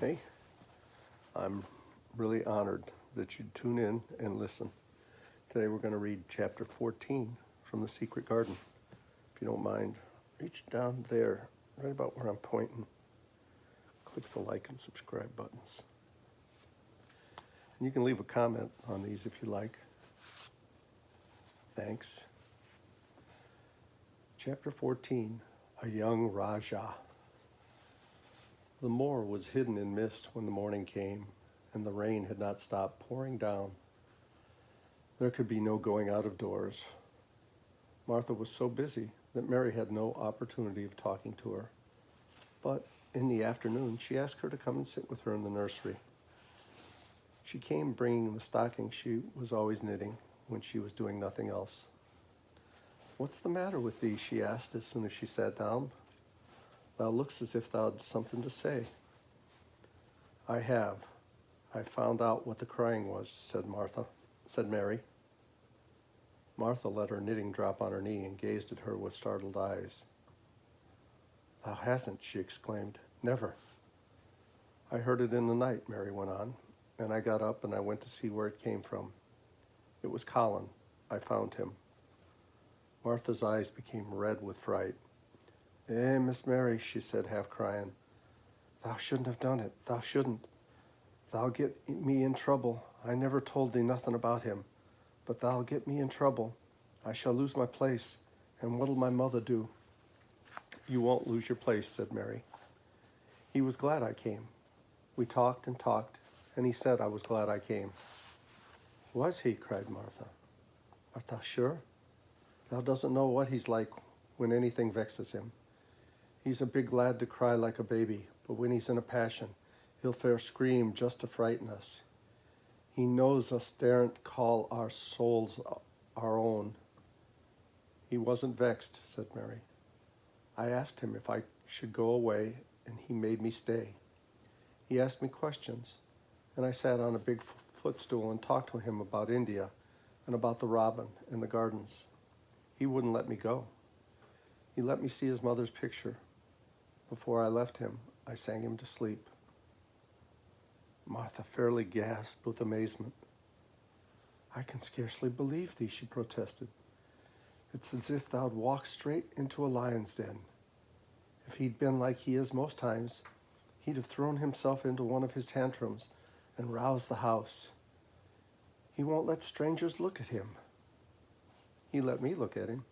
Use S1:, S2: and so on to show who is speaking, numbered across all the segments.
S1: Hey, I'm really honored that you tune in and listen. Today we're going to read chapter 14 from The Secret Garden. If you don't mind, reach down there, right about where I'm pointing. Click the like and subscribe buttons. And you can leave a comment on these if you like. Thanks. Chapter 14, A Young Rajah. The moor was hidden in mist when the morning came, and the rain had not stopped pouring down. There could be no going out of doors. Martha was so busy that Mary had no opportunity of talking to her. But in the afternoon, she asked her to come and sit with her in the nursery. She came bringing the stocking she was always knitting when she was doing nothing else. "What's the matter with thee?" she asked as soon as she sat down. "Thou lookst as if thou had something to say." "I have. I found out what the crying was," said Mary. Martha let her knitting drop on her knee and gazed at her with startled eyes. "Thou hasn't," she exclaimed. "Never." "I heard it in the night," Mary went on, "and I got up and I went to see where it came from. It was Colin. I found him." Martha's eyes became red with fright. Miss Mary," she said, half crying, "thou shouldn't have done it. Thou shouldn't. Thou'll get me in trouble. I never told thee nothing about him, but thou'll get me in trouble. I shall lose my place, and what'll my mother do?" "You won't lose your place," said Mary. "He was glad I came. We talked and talked, and he said I was glad I came." "Was he?" cried Martha. "Art thou sure? Thou doesn't know what he's like when anything vexes him. He's a big lad to cry like a baby, but when he's in a passion, he'll fair scream just to frighten us. He knows us daren't call our souls our own." "He wasn't vexed," said Mary. "I asked him if I should go away, and he made me stay. He asked me questions, and I sat on a big footstool and talked to him about India and about the robin and the gardens. He wouldn't let me go. He let me see his mother's picture. Before I left him, I sang him to sleep." Martha fairly gasped with amazement. "I can scarcely believe thee," she protested. "It's as if thou'd walked straight into a lion's den. If he'd been like he is most times, he'd have thrown himself into one of his tantrums and roused the house. He won't let strangers look at him." "He let me look at him.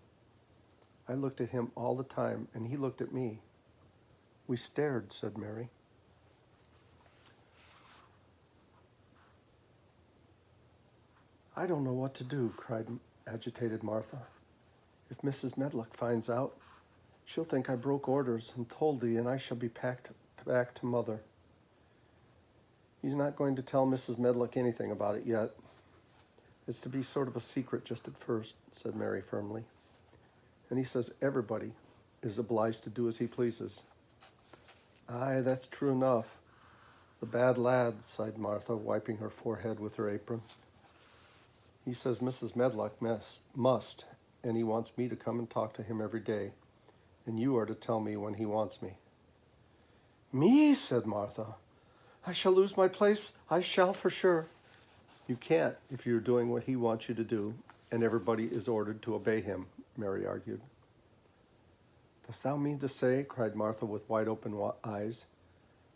S1: I looked at him all the time, and he looked at me. We stared," said Mary. "I don't know what to do," cried agitated Martha. "If Mrs. Medlock finds out, she'll think I broke orders and told thee, and I shall be packed back to mother." "He's not going to tell Mrs. Medlock anything about it yet. It's to be sort of a secret just at first," said Mary firmly. "And he says everybody is obliged to do as he pleases." "Aye, that's true enough. The bad lad," sighed Martha, wiping her forehead with her apron. "He says Mrs. Medlock must, and he wants me to come and talk to him every day, and you are to tell me when he wants me." "Me?" said Martha. "I shall lose my place. I shall for sure." "You can't if you're doing what he wants you to do, and everybody is ordered to obey him," Mary argued. "Dost thou mean to say," cried Martha with wide open eyes,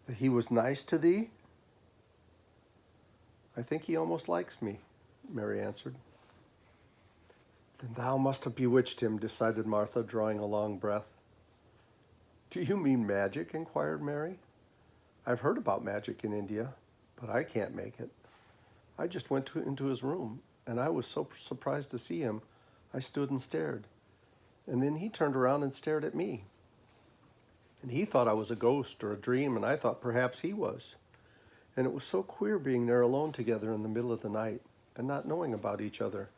S1: "that he was nice to thee?" "I think he almost likes me," Mary answered. "Then thou must have bewitched him," decided Martha, drawing a long breath. "Do you mean magic?" inquired Mary. "I've heard about magic in India, but I can't make it. I just went into his room, and I was so surprised to see him, I stood and stared. And then he turned around and stared at me. And he thought I was a ghost or a dream, and I thought perhaps he was. And it was so queer being there alone together in the middle of the night and not knowing about each other.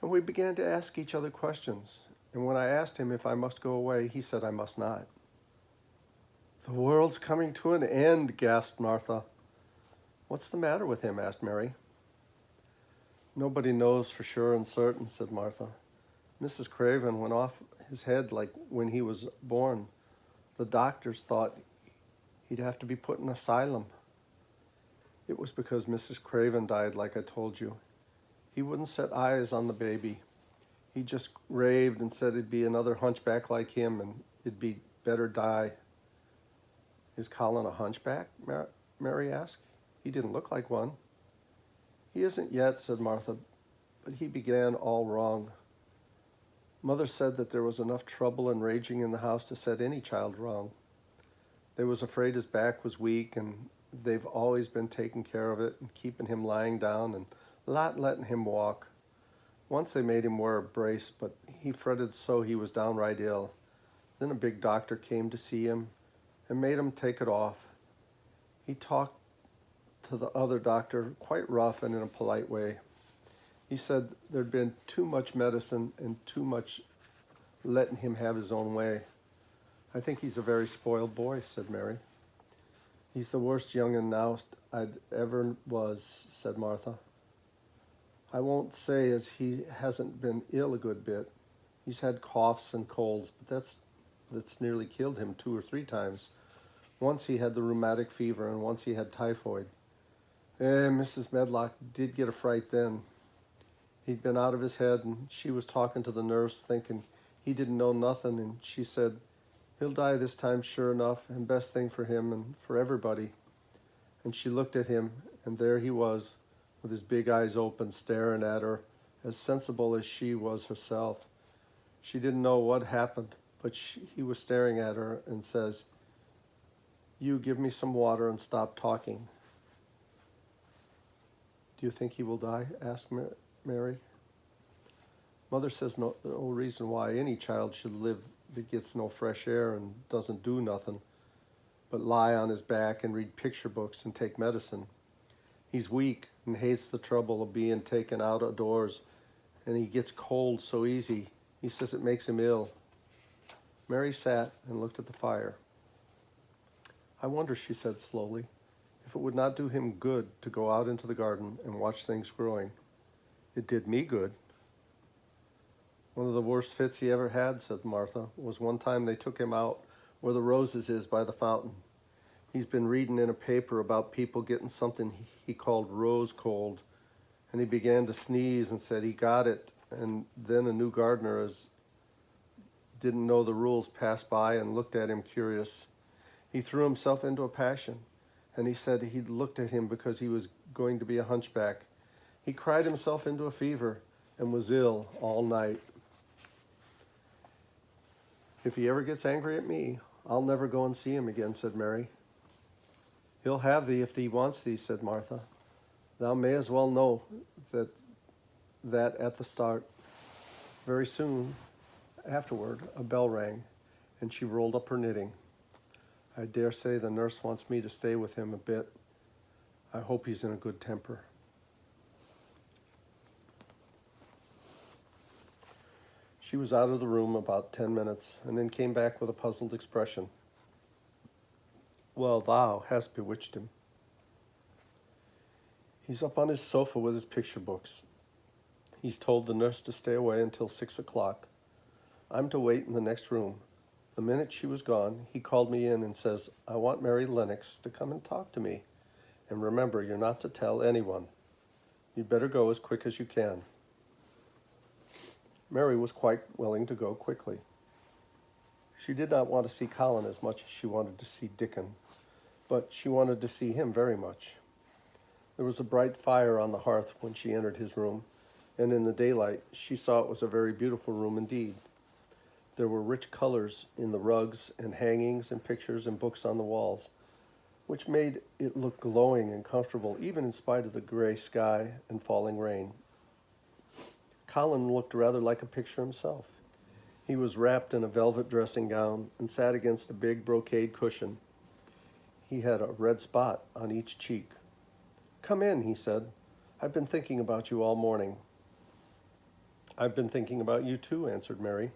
S1: And we began to ask each other questions, and when I asked him if I must go away, he said I must not." "The world's coming to an end," gasped Martha. "What's the matter with him?" asked Mary. "Nobody knows for sure and certain," said Martha. "Mrs. Craven went off his head like when he was born. The doctors thought He'd have to be put in an asylum. It was because Mrs. Craven died, like I told you. He wouldn't set eyes on the baby. He just raved and said it'd be another hunchback like him and it'd be better die. Is Colin a hunchback? Mary asked. He didn't look like one. He isn't yet, said Martha, but he began all wrong. Mother said that there was enough trouble and raging in the house to set any child wrong. They was afraid his back was weak, and they've always been taking care of it and keeping him lying down and not letting him walk. Once they made him wear a brace, but he fretted so he was downright ill. Then a big doctor came to see him and made him take it off. He talked to the other doctor quite rough and in a polite way. He said there'd been too much medicine and too much letting him have his own way. I think he's a very spoiled boy, said Mary. He's the worst young'un now I'd ever was, said Martha. I won't say as he hasn't been ill a good bit. He's had coughs and colds, but that's nearly killed him 2 or 3 times. Once he had the rheumatic fever, and once he had typhoid. Mrs. Medlock did get a fright then. He'd been out of his head, and she was talking to the nurse, thinking he didn't know nothing, and she said, he'll die this time sure enough, and best thing for him and for everybody. And she looked at him, and there he was, with his big eyes open, staring at her, as sensible as she was herself. She didn't know what happened, but he was staring at her and says, you give me some water and stop talking. Do you think he will die? Asked Mary. Mother says no reason why any child should live that gets no fresh air and doesn't do nothing but lie on his back and read picture books and take medicine. He's weak and hates the trouble of being taken out of doors, and he gets cold so easy. He says it makes him ill. Mary sat and looked at the fire. I wonder, she said slowly, if it would not do him good to go out into the garden and watch things growing. It did me good. One of the worst fits he ever had, said Martha, was one time they took him out where the roses is by the fountain. He's been reading in a paper about people getting something he called rose cold, and he began to sneeze and said he got it, and then a new gardener didn't know the rules passed by and looked at him curious. He threw himself into a passion, and he said he'd looked at him because he was going to be a hunchback. He cried himself into a fever and was ill all night. If he ever gets angry at me, I'll never go and see him again, said Mary. He'll have thee if thee wants thee, said Martha. Thou may as well know that at the start. Very soon afterward, a bell rang, and she rolled up her knitting. I dare say the nurse wants me to stay with him a bit. I hope he's in a good temper. She was out of the room about 10 minutes, and then came back with a puzzled expression. Well, thou hast bewitched him. He's up on his sofa with his picture books. He's told the nurse to stay away until 6 o'clock. I'm to wait in the next room. The minute she was gone, he called me in and says, I want Mary Lennox to come and talk to me. And remember, you're not to tell anyone. You'd better go as quick as you can. Mary was quite willing to go quickly. She did not want to see Colin as much as she wanted to see Dickon, but she wanted to see him very much. There was a bright fire on the hearth when she entered his room, and in the daylight she saw it was a very beautiful room indeed. There were rich colors in the rugs and hangings and pictures and books on the walls, which made it look glowing and comfortable even in spite of the gray sky and falling rain. Colin looked rather like a picture himself. He was wrapped in a velvet dressing gown and sat against a big brocade cushion. He had a red spot on each cheek. Come in, he said. I've been thinking about you all morning. I've been thinking about you too, answered Mary.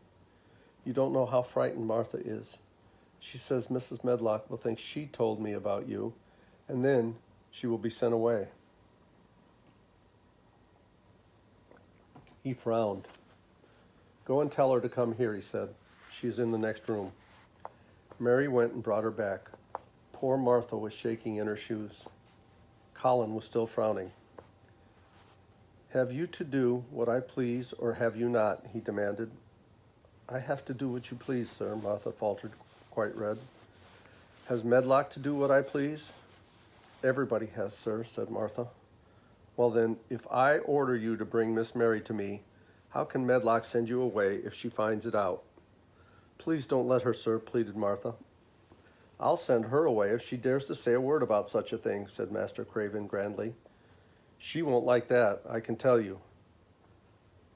S1: You don't know how frightened Martha is. She says Mrs. Medlock will think she told me about you, and then she will be sent away. He frowned. Go and tell her to come here, he said. She is in the next room. Mary went and brought her back. Poor Martha was shaking in her shoes. Colin was still frowning. "Have you to do what I please, or have you not?" he demanded. "I have to do what you please, sir," Martha faltered, quite red. "Has Medlock to do what I please?" "Everybody has, sir," said Martha. "Well then, if I order you to bring Miss Mary to me, how can Medlock send you away if she finds it out?" "Please don't let her, sir," pleaded Martha. "I'll send her away if she dares to say a word about such a thing," said Master Craven grandly. "She won't like that, I can tell you."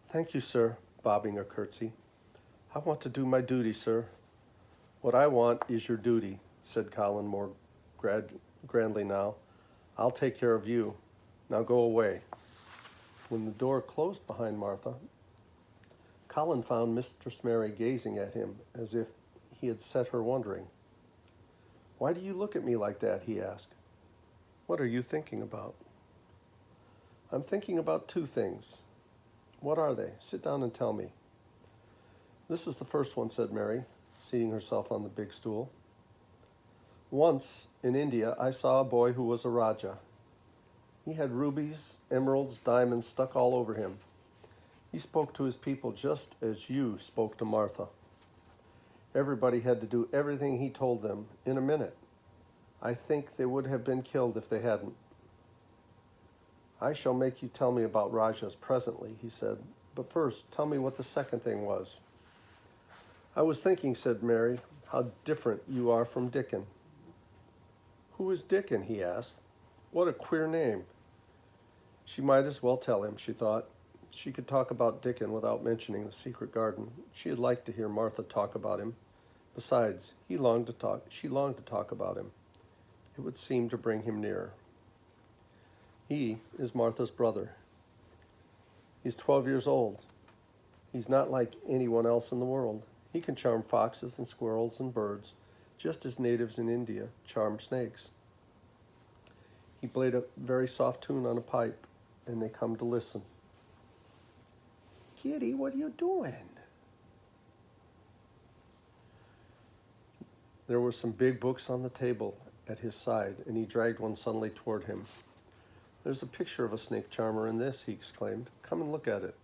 S1: "Thank you, sir," bobbing a curtsy. "I want to do my duty, sir." "What I want is your duty," said Colin more grandly now. "I'll take care of you. Now go away." When the door closed behind Martha, Colin found Mistress Mary gazing at him as if he had set her wondering. "Why do you look at me like that?" he asked. "What are you thinking about?" "I'm thinking about two things." "What are they? Sit down and tell me." "This is the first one," said Mary, seating herself on the big stool. "Once, in India, I saw a boy who was a Rajah. He had rubies, emeralds, diamonds stuck all over him. He spoke to his people just as you spoke to Martha. Everybody had to do everything he told them in a minute. I think they would have been killed if they hadn't." "I shall make you tell me about Rajahs presently," he said. "But first, tell me what the second thing was." "I was thinking," said Mary, "how different you are from Dickon." "Who is Dickon?" he asked. "What a queer name." She might as well tell him, she thought. She could talk about Dickon without mentioning the secret garden. She had liked to hear Martha talk about him. Besides, she longed to talk about him. It would seem to bring him nearer. "He is Martha's brother. He's 12 years old. He's not like anyone else in the world. He can charm foxes and squirrels and birds, just as natives in India charm snakes. He played a very soft tune on a pipe, and they come to listen." "Kitty, what are you doing?" There were some big books on the table at his side, and he dragged one suddenly toward him. "There's a picture of a snake charmer in this," he exclaimed. "Come and look at it."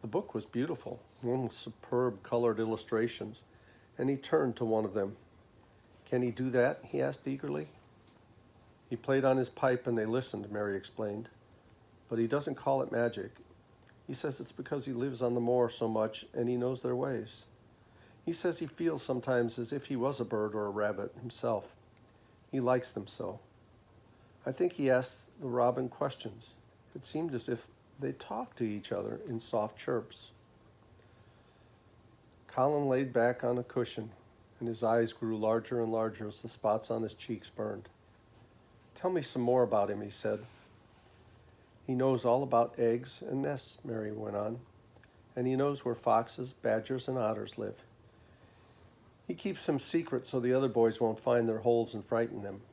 S1: The book was beautiful, one with superb colored illustrations, and he turned to one of them. "Can he do that?" he asked eagerly. "He played on his pipe and they listened," Mary explained. "But he doesn't call it magic. He says it's because he lives on the moor so much and he knows their ways. He says he feels sometimes as if he was a bird or a rabbit himself. He likes them so. I think he asks the robin questions. It seemed as if they talked to each other in soft chirps." Colin laid back on a cushion, and his eyes grew larger and larger as the spots on his cheeks burned. "Tell me some more about him," he said. "He knows all about eggs and nests," Mary went on, "and he knows where foxes, badgers, and otters live. He keeps them secret so the other boys won't find their holes and frighten them.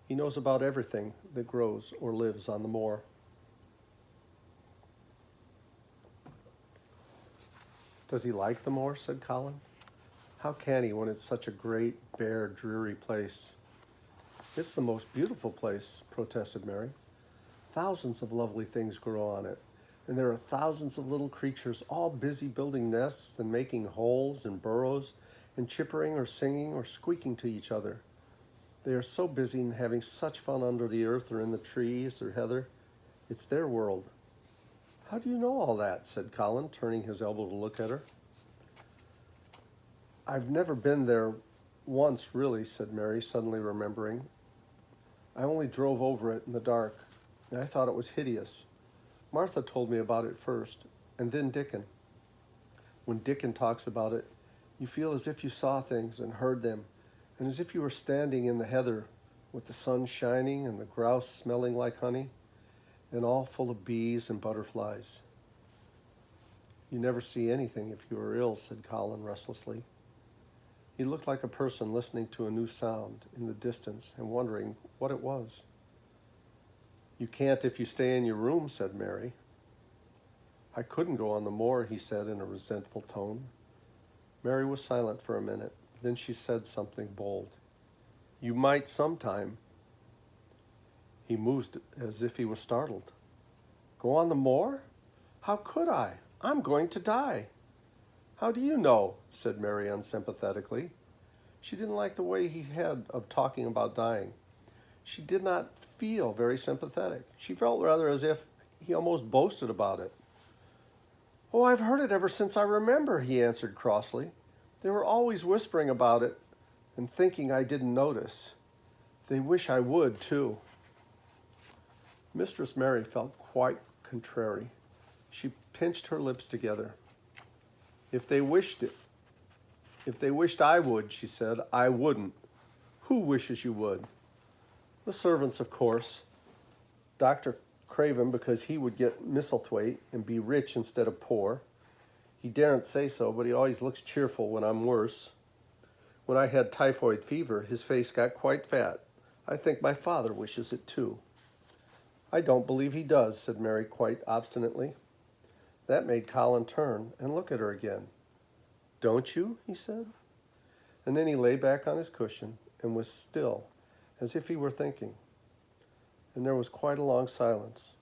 S1: He knows about everything that grows or lives on the moor." "Does he like the moor?" said Colin. "How can he when it's such a great, bare, dreary place?" "It's the most beautiful place," protested Mary. "Thousands of lovely things grow on it, and there are thousands of little creatures all busy building nests and making holes and burrows and chippering or singing or squeaking to each other. They are so busy and having such fun under the earth or in the trees or heather. It's their world." "How do you know all that?" said Colin, turning his elbow to look at her. "I've never been there once, really," said Mary, suddenly remembering. "I only drove over it in the dark, and I thought it was hideous. Martha told me about it first, and then Dickon. When Dickon talks about it, you feel as if you saw things and heard them, and as if you were standing in the heather with the sun shining and the grouse smelling like honey, and all full of bees and butterflies." "You never see anything if you are ill," said Colin restlessly. He looked like a person listening to a new sound in the distance and wondering what it was. "You can't if you stay in your room," said Mary. "I couldn't go on the moor," he said in a resentful tone. Mary was silent for a minute. Then she said something bold. You might sometime. He moved as if he was startled. Go on the moor? How could I? I'm going to die. How do you know? Said Mary unsympathetically. She didn't like the way he had of talking about dying. She did not feel very sympathetic. She felt rather as if he almost boasted about it. Oh, I've heard it ever since I remember, he answered crossly. They were always whispering about it and thinking I didn't notice. They wish I would, too. Mistress Mary felt quite contrary. She pinched her lips together. If they wished I would, she said, I wouldn't. Who wishes you would? The servants, of course. Dr. Craven, because he would get Misselthwaite and be rich instead of poor. He daren't say so, but he always looks cheerful when I'm worse. When I had typhoid fever, his face got quite fat. I think my father wishes it too. I don't believe he does, said Mary quite obstinately. That made Colin turn and look at her again. Don't you? He said. And then he lay back on his cushion and was still, as if he were thinking. And there was quite a long silence.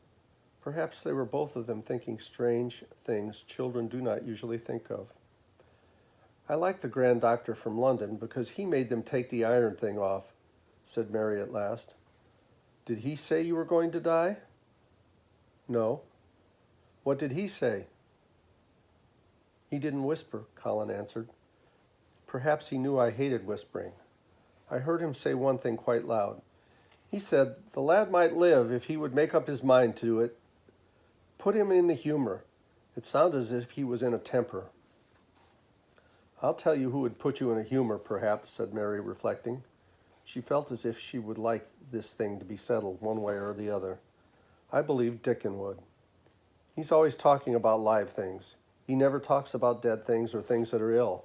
S1: Perhaps they were both of them thinking strange things children do not usually think of. I like the Grand Doctor from London because he made them take the iron thing off, said Mary at last. Did he say you were going to die? No. What did he say? He didn't whisper, Colin answered. Perhaps he knew I hated whispering. I heard him say one thing quite loud. He said the lad might live if he would make up his mind to it. Put him in the humor. It sounded as if he was in a temper. I'll tell you who would put you in a humor, perhaps, said Mary, reflecting. She felt as if she would like this thing to be settled one way or the other. I believe Dickon would. He's always talking about live things. He never talks about dead things or things that are ill.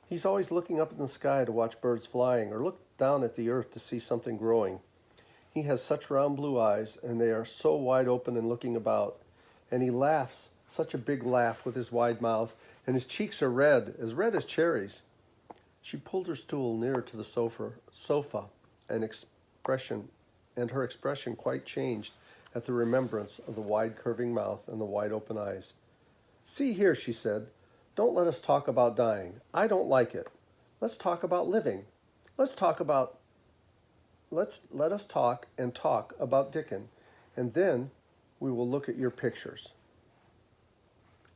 S1: He's always looking up in the sky to watch birds flying or look down at the earth to see something growing. He has such round blue eyes, and they are so wide open and looking about. And he laughs, such a big laugh with his wide mouth, and his cheeks are red as cherries. She pulled her stool nearer to the sofa, and her expression quite changed at the remembrance of the wide curving mouth and the wide open eyes. See here, she said, don't let us talk about dying. I don't like it. Let's talk about living. Let us talk and talk about Dickon, and then we will look at your pictures.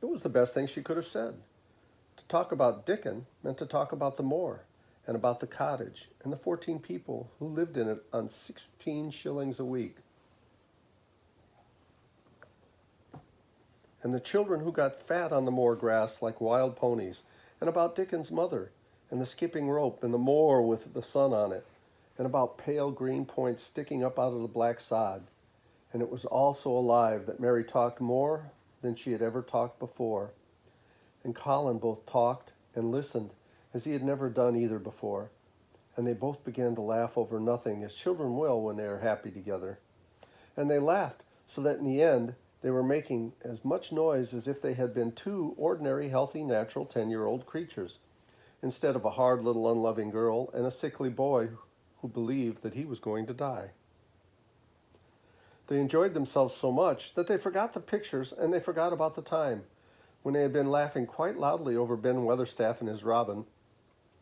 S1: It was the best thing she could have said. To talk about Dickon meant to talk about the moor, and about the cottage, and the 14 people who lived in it on 16 shillings a week. And the children who got fat on the moor grass like wild ponies, and about Dickon's mother, and the skipping rope, and the moor with the sun on it, and about pale green points sticking up out of the black sod. And it was all so alive that Mary talked more than she had ever talked before. And Colin both talked and listened as he had never done either before. And they both began to laugh over nothing, as children will when they are happy together. And they laughed so that in the end they were making as much noise as if they had been two ordinary, healthy, natural 10-year-old creatures, instead of a hard little unloving girl and a sickly boy who believed that he was going to die. They enjoyed themselves so much that they forgot the pictures and they forgot about the time, when they had been laughing quite loudly over Ben Weatherstaff and his robin,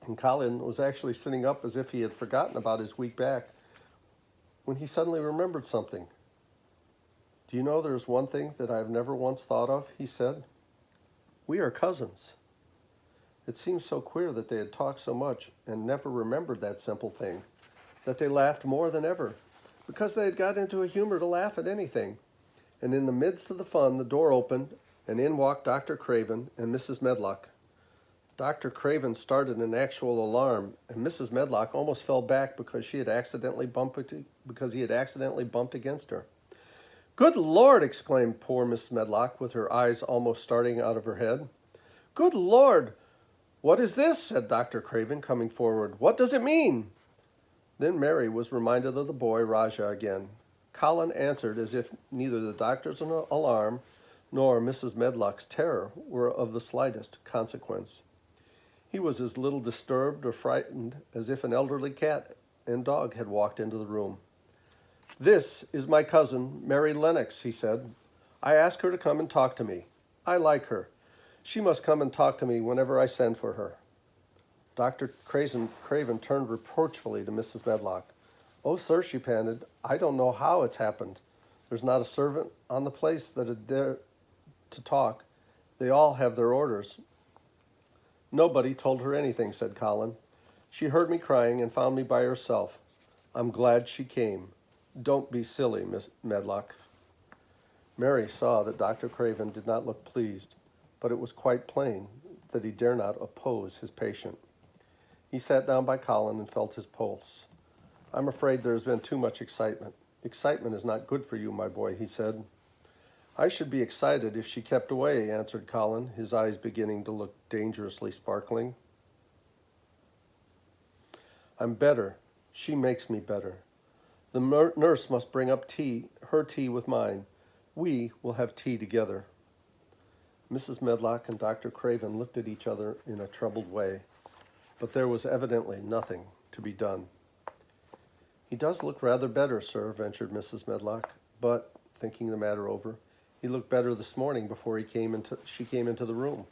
S1: and Colin was actually sitting up as if he had forgotten about his weak back, when he suddenly remembered something. Do you know there's one thing that I have never once thought of, he said. We are cousins. It seemed so queer that they had talked so much and never remembered that simple thing, that they laughed more than ever, because they had got into a humor to laugh at anything. And in the midst of the fun, the door opened, and in walked Dr. Craven and Mrs. Medlock. Dr. Craven started an actual alarm, and Mrs. Medlock almost fell back because he had accidentally bumped against her. Good Lord! Exclaimed poor Miss Medlock, with her eyes almost starting out of her head. Good Lord! What is this? Said Dr. Craven, coming forward. What does it mean? Then Mary was reminded of the boy Rajah again. Colin answered as if neither the doctor's alarm nor Mrs. Medlock's terror were of the slightest consequence. He was as little disturbed or frightened as if an elderly cat and dog had walked into the room. "This is my cousin, Mary Lennox," he said. "I asked her to come and talk to me. I like her. She must come and talk to me whenever I send for her." Dr. Craven turned reproachfully to Mrs. Medlock. "Oh, sir," she panted, "I don't know how it's happened. There's not a servant on the place that'd dare to talk. They all have their orders." "Nobody told her anything," said Colin. "She heard me crying and found me by herself. I'm glad she came. Don't be silly, Miss Medlock." Mary saw that Dr. Craven did not look pleased, but it was quite plain that he dare not oppose his patient. He sat down by Colin and felt his pulse. "I'm afraid there has been too much excitement. Excitement is not good for you, my boy," he said. "I should be excited if she kept away," answered Colin, his eyes beginning to look dangerously sparkling. "I'm better. She makes me better. The nurse must bring up tea, her tea with mine. We will have tea together." Mrs. Medlock and Dr. Craven looked at each other in a troubled way, but there was evidently nothing to be done. "He does look rather better, sir," ventured Mrs. Medlock, "but," thinking the matter over, "he looked better this morning before she came into the room."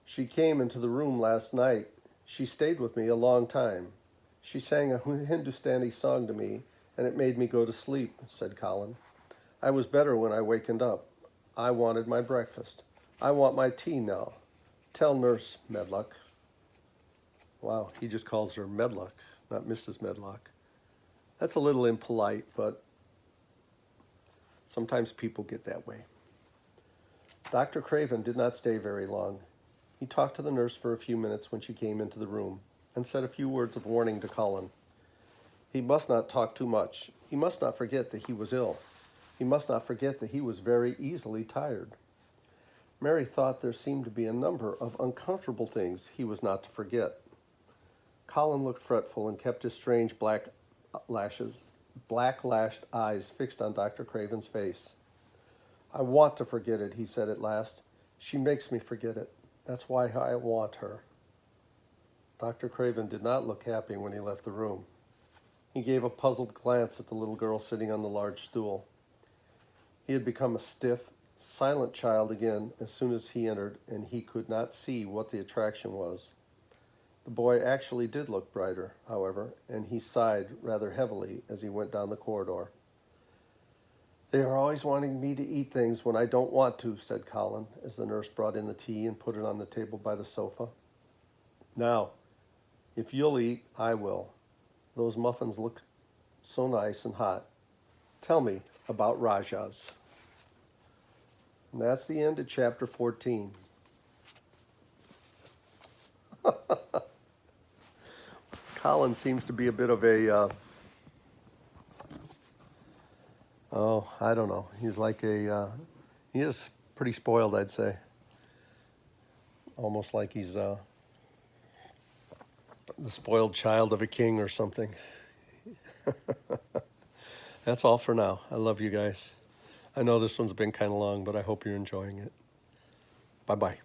S1: "She came into the room last night. She stayed with me a long time. She sang a Hindustani song to me, and it made me go to sleep," said Colin. "I was better when I wakened up. I wanted my breakfast. I want my tea now. Tell Nurse Medlock." Wow, he just calls her Medlock, not Mrs. Medlock. That's a little impolite, but sometimes people get that way. Dr. Craven did not stay very long. He talked to the nurse for a few minutes when she came into the room, and said a few words of warning to Colin. He must not talk too much. He must not forget that he was ill. He must not forget that he was very easily tired. Mary thought there seemed to be a number of uncomfortable things he was not to forget. Colin looked fretful and kept his strange black-lashed eyes fixed on Dr. Craven's face. "I want to forget it," he said at last. "She makes me forget it. That's why I want her." Dr. Craven did not look happy when he left the room. He gave a puzzled glance at the little girl sitting on the large stool. He had become a stiff, silent child again as soon as he entered, and he could not see what the attraction was. The boy actually did look brighter, however, and he sighed rather heavily as he went down the corridor. "They are always wanting me to eat things when I don't want to," said Colin, as the nurse brought in the tea and put it on the table by the sofa. "Now, if you'll eat, I will. Those muffins look so nice and hot. Tell me about Rajas." And that's the end of chapter 14. Colin seems to be a bit of a, I don't know. He's like he is pretty spoiled, I'd say. Almost like he's the spoiled child of a king or something. That's all for now. I love you guys. I know this one's been kind of long, but I hope you're enjoying it. Bye-bye.